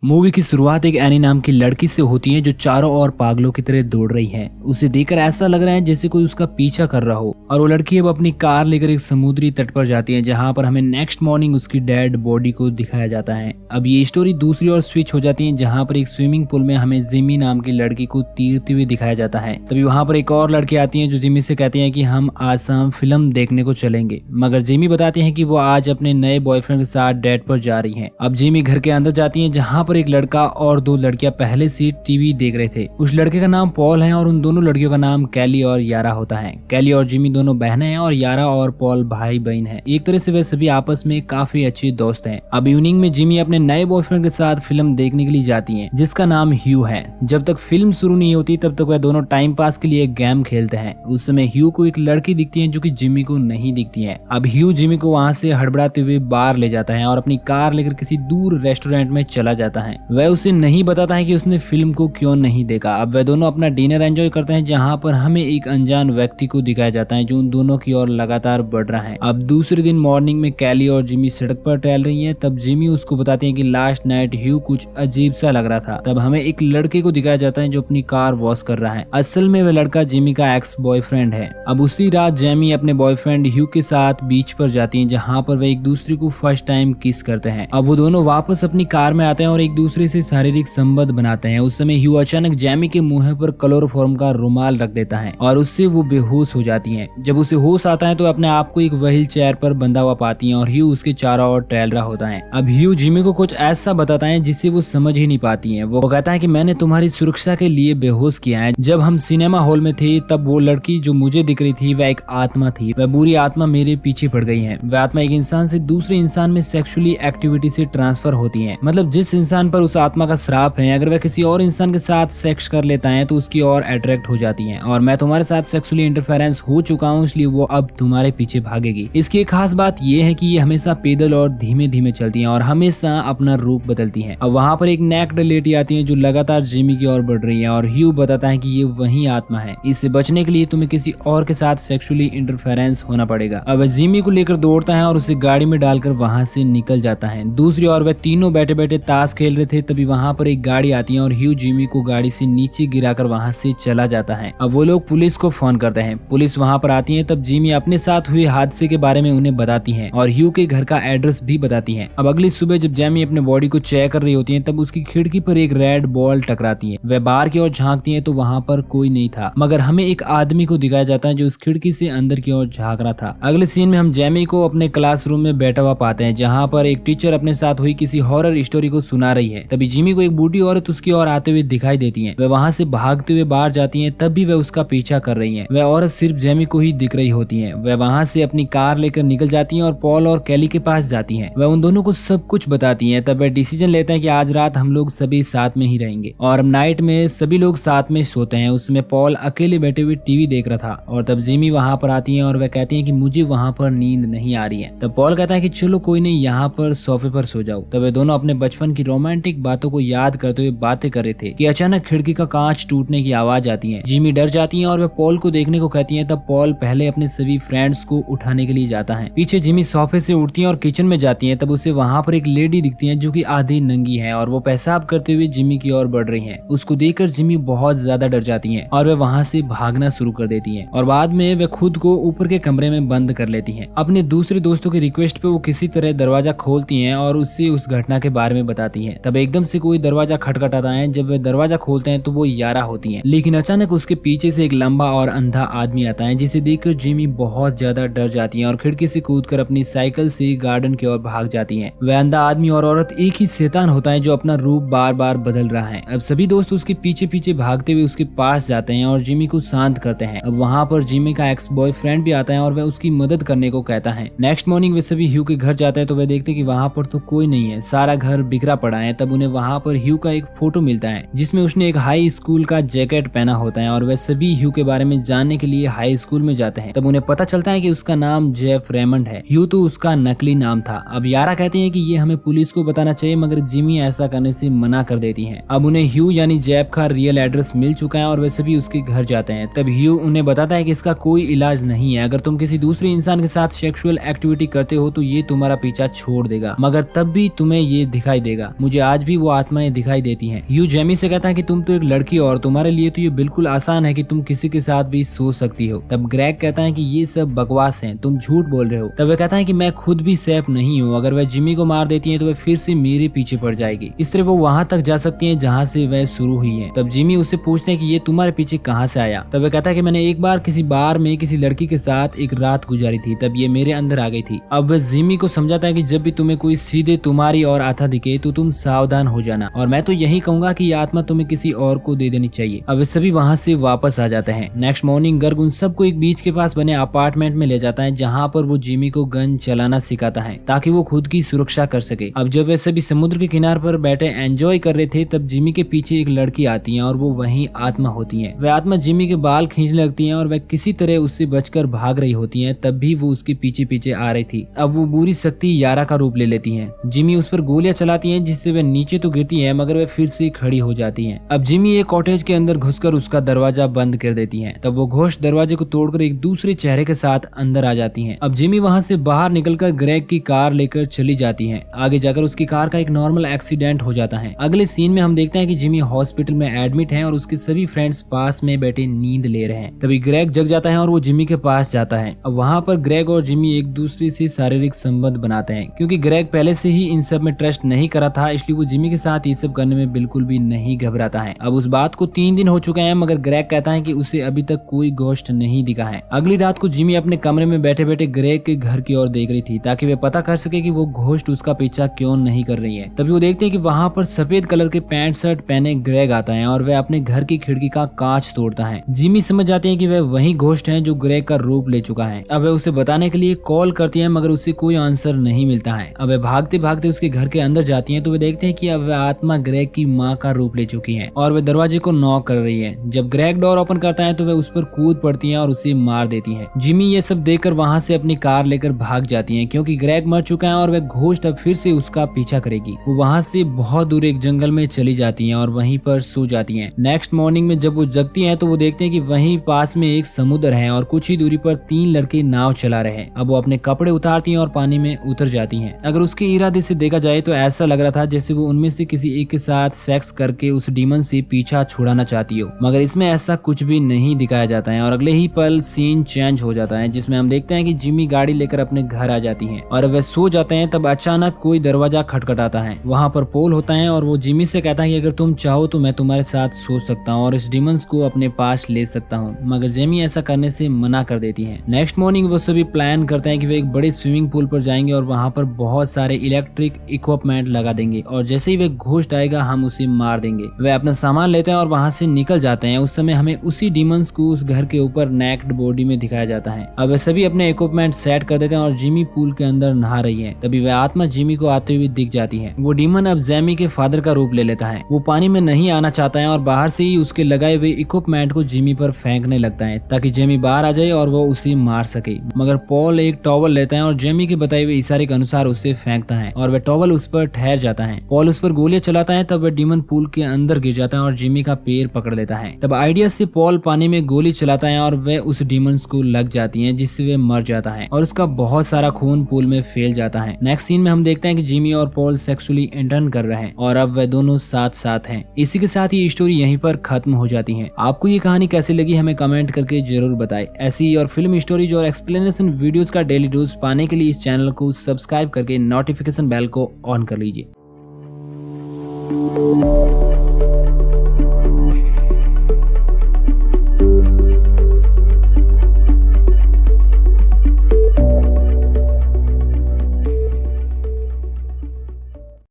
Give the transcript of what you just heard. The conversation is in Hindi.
मूवी की शुरुआत एक एनी नाम की लड़की से होती है जो चारों ओर पागलों की तरह दौड़ रही है। उसे देखकर ऐसा लग रहा है जैसे कोई उसका पीछा कर रहा हो। और वो लड़की अब अपनी कार लेकर एक समुद्री तट पर जाती है जहां पर हमें नेक्स्ट मॉर्निंग उसकी डेड बॉडी को दिखाया जाता है। अब ये स्टोरी दूसरी ओर स्विच हो जाती है जहां पर एक स्विमिंग पूल में हमें जिमी नाम की लड़की को तैरते हुए दिखाया जाता है। तभी वहां पर एक और लड़की आती है जो जिमी से कहती है कि हम आज शाम फिल्म देखने को चलेंगे, मगर जिमी बताती है कि वो आज अपने नए बॉयफ्रेंड के साथ डेट पर जा रही है। अब जिमी घर के अंदर जाती है जहां पर एक लड़का और दो लड़कियां पहले से टीवी देख रहे थे। उस लड़के का नाम पॉल है और उन दोनों लड़कियों का नाम कैली और यारा होता है। कैली और जिमी दोनों बहनें हैं और यारा और पॉल भाई बहन है। एक तरह से वे सभी आपस में काफी अच्छे दोस्त हैं। अब इवनिंग में जिमी अपने नए बॉयफ्रेंड के साथ फिल्म देखने के लिए जाती है जिसका नाम ह्यू है। जब तक फिल्म शुरू नहीं होती तब तक वे दोनों टाइम पास के लिए गेम खेलते हैं। उस समय ह्यू को एक लड़की दिखती है जो कि जिमी को नहीं दिखती है। अब ह्यू जिमी को वहां से हड़बड़ाते हुए बाहर ले जाता है और अपनी कार लेकर किसी दूर रेस्टोरेंट में चला जाता है। वह उसे नहीं बताता है कि उसने फिल्म को क्यों नहीं देखा। अब वे दोनों अपना डिनर एंजॉय करते हैं जहां पर हमें एक अनजान व्यक्ति को दिखाया जाता है जो उन दोनों की ओर लगातार बढ़ रहा है। अब दूसरे दिन मॉर्निंग में कैली और जिमी सड़क पर टहल रही है। तब जिमी उसको बताती है कि लास्ट नाइट ह्यू कुछ अजीब सा लग रहा था। तब हमें एक लड़के को दिखाया जाता है जो अपनी कार वॉश कर रहा है। असल में वह लड़का जिमी का एक्स बॉयफ्रेंड है। अब उसी रात जेमी अपने बॉयफ्रेंड ह्यू के साथ बीच पर जाती है जहाँ पर वे एक दूसरे को फर्स्ट टाइम किस करते हैं। अब वो दोनों वापस अपनी कार में आते हैं और एक दूसरे से शारीरिक संबंध बनाते हैं। उस समय ह्यू अचानक जेमी के मुंह पर क्लोरोफॉर्म का रुमाल रख देता है और उससे वो बेहोश हो जाती है। जब उसे होश आता है तो अपने आप को एक व्हील चेयर पर बंधा हुआ पाती है और ह्यू उसके चारों ओर टहल रहा होता है। अब ह्यू जिमी को कुछ ऐसा बताता है जिसे वो समझ ही नहीं पाती है। वो कहता है कि मैंने तुम्हारी सुरक्षा के लिए बेहोश किया है। जब हम सिनेमा हॉल में थे तब वो लड़की जो मुझे दिख रही थी वह एक आत्मा थी। वह बुरी आत्मा मेरे पीछे पड़ गई है। वह आत्मा एक इंसान से दूसरे इंसान में सेक्सुअली एक्टिविटी से ट्रांसफर होती है। मतलब जिस इंसान पर उस आत्मा का श्राप है, अगर वह किसी और इंसान के साथ सेक्स कर लेता है तो उसकी ओर अट्रैक्ट हो जाती है। और मैं तुम्हारे साथ सेक्सुअली इंटरफेरेंस हो चुका हूँ इसलिए वो अब तुम्हारे पीछे भागेगी। इसकी एक खास बात ये है कि ये हमेशा पैदल और धीमे धीमे चलती है और हमेशा अपना रूप बदलती है। अब वहाँ पर एक नेक्ड लेडी आती है जो लगातार जिमी की ओर बढ़ रही है और ह्यू बताता है कि ये वही आत्मा है। इससे बचने के लिए तुम्हें किसी और के साथ सेक्सुअली इंटरफेरेंस होना पड़ेगा। अब जिमी को लेकर दौड़ता है और उसे गाड़ी में डालकर वहाँ से निकल जाता है। दूसरी ओर वह तीनों बैठे बैठे ताश खेल रहे थे। तभी वहाँ पर एक गाड़ी आती है और ह्यू जिमी को गाड़ी से नीचे गिराकर वहाँ से चला जाता है। अब वो लोग पुलिस को फोन करते हैं। पुलिस वहाँ पर आती है। तब जिमी अपने साथ हुए हादसे के बारे में उन्हें बताती है और ह्यू के घर का एड्रेस भी बताती है। अब अगली सुबह जब जेमी अपने बॉडी को चेक कर रही होती है तब उसकी खिड़की पर एक रेड बॉल टकराती है। वह बाहर की ओर झांकती है तो वहाँ पर कोई नहीं था, मगर हमें एक आदमी को दिखाया जाता है जो उस खिड़की से अंदर की ओर झांक रहा था। अगले सीन में हम जेमी को अपने क्लासरूम में बैठा हुआ पाते हैं जहाँ पर एक टीचर अपने साथ हुई किसी हॉरर स्टोरी को सुना रही है। तभी जिमी को एक बूढ़ी औरत उसकी ओर आते हुए दिखाई देती है। वह वहाँ से भागते हुए बाहर जाती है। तब भी वह उसका पीछा कर रही है। वह औरत सिर्फ जेमी को ही दिख रही होती है। वह वहाँ से अपनी कार लेकर निकल जाती है और पॉल और कैली के पास जाती है। वह उन दोनों को सब कुछ बताती है। तब वह डिसीजन लेते हैं कि आज रात हम लोग सभी साथ में ही रहेंगे और नाइट में सभी लोग साथ में सोते हैं। उसमें पॉल अकेले बैठे हुए टीवी देख रहा था और तब जिमी वहाँ पर आती है और वह कहती है कि मुझे वहाँ पर नींद नहीं आ रही है। तब पॉल कहता है कि चलो कोई नहीं, यहाँ पर सोफे पर सो जाओ। तब वे दोनों अपने बचपन की रोमांटिक बातों को याद करते हुए बातें कर रहे थे कि अचानक खिड़की का कांच टूटने की आवाज आती है। जिमी डर जाती है और वह पॉल को देखने को कहती है। तब पॉल पहले अपने सभी फ्रेंड्स को उठाने के लिए जाता है। पीछे जिमी सोफे से उठती है और किचन में जाती है। तब उसे वहाँ पर एक लेडी दिखती है जो कि आधी नंगी है और वो पेशाब करते हुए जिमी की ओर बढ़ रही है। उसको देखकर जिमी बहुत ज्यादा डर जाती है और वह वहाँ से भागना शुरू कर देती है और बाद में वे खुद को ऊपर के कमरे में बंद कर लेती हैं। अपने दूसरे दोस्तों की रिक्वेस्ट पे वो किसी तरह दरवाजा खोलती हैं और उससे उस घटना के बारे में बताती हैं। तब एकदम से कोई दरवाजा खटखटाता है। जब वे दरवाजा खोलते हैं तो वो यारा होती है, लेकिन अचानक उसके पीछे से एक लंबा और अंधा आदमी आता है जिसे देखकर जिमी बहुत ज्यादा डर जाती है और खिड़की से कूदकर अपनी साइकिल से गार्डन की ओर भाग जाती है। वह अंधा आदमी और औरत एक ही शैतान होता है जो अपना रूप बार बार बदल रहा है। अब सभी दोस्त उसके पीछे पीछे भागते हुए उसके पास जाते हैं और जिमी को शांत करते हैं। अब वहाँ पर जिमी का एक्स बॉयफ्रेंड भी आता है और वह उसकी मदद करने को कहता है। नेक्स्ट मॉर्निंग वे सभी ह्यू के घर जाते हैं तो वे देखते हैं कि वहाँ पर तो कोई नहीं है, सारा घर बिखरा पड़ा है। तब उन्हें वहाँ पर ह्यू का एक फोटो मिलता है जिसमें उसने एक हाई स्कूल का जैकेट पहना होता है और वे सभी ह्यू के बारे में जानने के लिए हाई स्कूल में जाते हैं। तब उन्हें पता चलता है कि उसका नाम जेफ रेमंड है। ह्यू तो उसका नकली नाम था। अब यारा कहती है कि ये हमें पुलिस को बताना चाहिए, मगर जिमी ऐसा करने से मना कर देती है। अब उन्हें ह्यू यानी जेफ का रियल एड्रेस मिल चुका है और वे सभी उसके घर जाते हैं। तब ह्यू उन्हें बताता है कि इसका कोई इलाज नहीं है। अगर तुम किसी दूसरे इंसान के साथ सेक्सुअल एक्टिविटी करते हो तो ये तुम्हारा पीछा छोड़ देगा, मगर तब भी तुम्हें ये दिखाई देगा। मुझे मुझे आज भी वो आत्माएं दिखाई देती हैं। यू जेमी से कहता है कि तुम तो एक लड़की हो और तुम्हारे लिए तो ये बिल्कुल आसान है कि तुम किसी के साथ भी सो सकती हो। तब ग्रेग कहता है कि ये सब बकवास है, तुम झूठ बोल रहे हो। तब वह कहता है कि मैं खुद भी सेफ नहीं हूँ, अगर वह जिमी को मार देती है तो वह फिर से मेरे पीछे पड़ जाएगी। इस तरह वो वहाँ तक जा सकती है जहाँ से वह शुरू हुई है। तब जिमी उससे पूछते हैं कि ये तुम्हारे पीछे कहाँ से आया। तब वह कहता है कि मैंने एक बार किसी बार में किसी लड़की के साथ एक रात गुजारी थी, तब ये मेरे अंदर आ गई थी। अब वह जिमी को समझाता है कि जब भी तुम्हें कोई सीधे तुम्हारी और आता दिखे तो तुम सावधान हो जाना, और मैं तो यही कहूंगा कि ये आत्मा तुम्हें किसी और को दे देनी चाहिए। अब वे सभी वहाँ से वापस आ जाते हैं। नेक्स्ट मॉर्निंग गर्ग उन सबको एक बीच के पास बने अपार्टमेंट में ले जाता है, जहाँ पर वो जिमी को गन चलाना सिखाता है ताकि वो खुद की सुरक्षा कर सके। अब जब वे सभी समुद्र के किनारे पर बैठे एंजॉय कर रहे थे, तब जिमी के पीछे एक लड़की आती है और वो वही आत्मा होती है। वह आत्मा जिमी के बाल खींचने लगती है और वह किसी तरह उससे बचकर भाग रही होती है। तब भी वो उसके पीछे पीछे आ रही थी। अब वो बुरी शक्ति यारा का रूप ले लेती है। जिमी उस पर गोलियां चलाती है, जिससे वह नीचे तो गिरती है मगर वह फिर से खड़ी हो जाती है। अब जिमी एक कॉटेज के अंदर घुसकर उसका दरवाजा बंद कर देती है। तब वो घोस्ट दरवाजे को तोड़कर एक दूसरे चेहरे के साथ अंदर आ जाती है। अब जिमी वहाँ से बाहर निकलकर ग्रेग की कार लेकर चली जाती है। आगे जाकर उसकी कार का एक नॉर्मल एक्सीडेंट हो जाता है। अगले सीन में हम देखते हैं कि जिमी हॉस्पिटल में एडमिट है और उसके सभी फ्रेंड्स पास में बैठे नींद ले रहे हैं। तभी ग्रेग जग जाता है और वो जिमी के पास जाता है। अब वहाँ पर ग्रेग और जिमी एक दूसरे से शारीरिक संबंध बनाते हैं। क्योंकि ग्रेग पहले से ही इन सब में ट्रस्ट नहीं करा था, इसलिए वो जिमी के साथ ये सब करने में बिल्कुल भी नहीं घबराता है। अब उस बात को 3 दिन हो चुके हैं, मगर ग्रेग कहता है कि उसे अभी तक कोई घोस्ट नहीं दिखा है। अगली रात को जिमी अपने कमरे में बैठे बैठे ग्रेग के घर की ओर देख रही थी ताकि वे पता कर सके कि वो घोस्ट उसका पीछा क्यों नहीं कर रही है। तभी वो देखते हैं कि वहाँ पर सफेद कलर के पैंट शर्ट पहने ग्रेग आता है और वह अपने घर की खिड़की का कांच तोड़ता है। जिमी समझ जाते हैं कि वह वही घोस्ट है जो ग्रेग का रूप ले चुका है। अब वह उसे बताने के लिए कॉल करती है, मगर उसे कोई आंसर नहीं मिलता है। अब वह भागते भागते उसके घर के अंदर जाती है तो वे देखते हैं कि अब वह आत्मा ग्रेग की माँ का रूप ले चुकी है और वह दरवाजे को नॉक कर रही है। जब ग्रेग डोर ओपन करता है तो वह उस पर कूद पड़ती है और उसे मार देती है। जिमी ये सब देखकर वहाँ से अपनी कार लेकर भाग जाती है, क्योंकि ग्रेग मर चुका है और वह घोस्ट अब फिर से उसका पीछा करेगी। वो वहाँ से बहुत दूर एक जंगल में चली जाती है और वहीं पर सो जाती है। नेक्स्ट मॉर्निंग में जब वो जगती है तो वो देखते हैं कि वहीं पास में एक समुद्र है और कुछ ही दूरी पर 3 लड़के नाव चला रहे हैं। अब वो अपने कपड़े उतारती हैं और पानी में उतर जाती हैं। अगर उसके इरादे से देखा जाए तो ऐसा लग रहा था जैसे वो उनमें से किसी एक के साथ सेक्स करके उस डीमन से पीछा छुड़ाना चाहती हो, मगर इसमें ऐसा कुछ भी नहीं दिखाया जाता है। और अगले ही पल सीन चेंज हो जाता है, जिसमें हम देखते हैं कि जिमी गाड़ी लेकर अपने घर आ जाती है और वह सो जाते हैं। तब अचानक कोई दरवाजा खटखटाता है। वहाँ पर पोल होता है और वो जिमी से कहता है कि अगर तुम चाहो तो मैं तुम्हारे साथ सो सकता हूँ और इस डीमंस को अपने पास ले सकता हूँ, मगर जिमी ऐसा करने से मना कर देती है। नेक्स्ट मॉर्निंग वो सभी प्लान करते हैं कि वे एक बड़े स्विमिंग पूल पर जाएंगे और वहाँ पर बहुत सारे इलेक्ट्रिक इक्विपमेंट लगा देंगे और जैसे ही वे घोस्ट आएगा हम उसे मार देंगे। वे अपना सामान लेते हैं और वहाँ से निकल जाते हैं। उस समय हमें उसी डीमंस को उस घर के ऊपर नेक्ड बॉडी में दिखाया जाता है। अब वे सभी अपने इक्विपमेंट सेट कर देते हैं और जिमी पूल के अंदर नहा रही है। तभी वह आत्मा जिमी को आते हुए दिख जाती है। वो डीमन अब जेमी के फादर का रूप ले लेता है। वो पानी में नहीं आना चाहता है और बाहर से ही उसके लगाए हुए इक्विपमेंट को जिमी पर फेंकने लगता है ताकि जेमी बाहर आ जाए और वो उसे मार सके। मगर पॉल एक टॉवल लेता है और जेमी के बताए हुए इशारे के अनुसार उसे फेंकता है और वह टॉवल उस पर ठहर जाता है। पॉल उस पर गोलियां चलाता है, तब वह डीमन पूल के अंदर गिर जाता है और जिमी का पैर पकड़ लेता है। तब आइडिया से पॉल पानी में गोली चलाता है और वह उस डीमंस को लग जाती है, जिससे वह मर जाता है और उसका बहुत सारा खून पूल में फैल जाता है। नेक्स्ट सीन में हम देखते हैं कि जिमी और पॉल सेक्सुअली इंटर्न कर रहे हैं और अब वह दोनों साथ साथ हैं। इसी के साथ ये स्टोरी यहीं पर खत्म हो जाती है। आपको ये कहानी कैसी लगी हमें कमेंट करके जरूर बताएं। ऐसी और फिल्म स्टोरीज और एक्सप्लेनेशन वीडियोस का डेली डोज पाने के लिए इस चैनल को सब्सक्राइब करके नोटिफिकेशन बेल को ऑन कर लीजिए।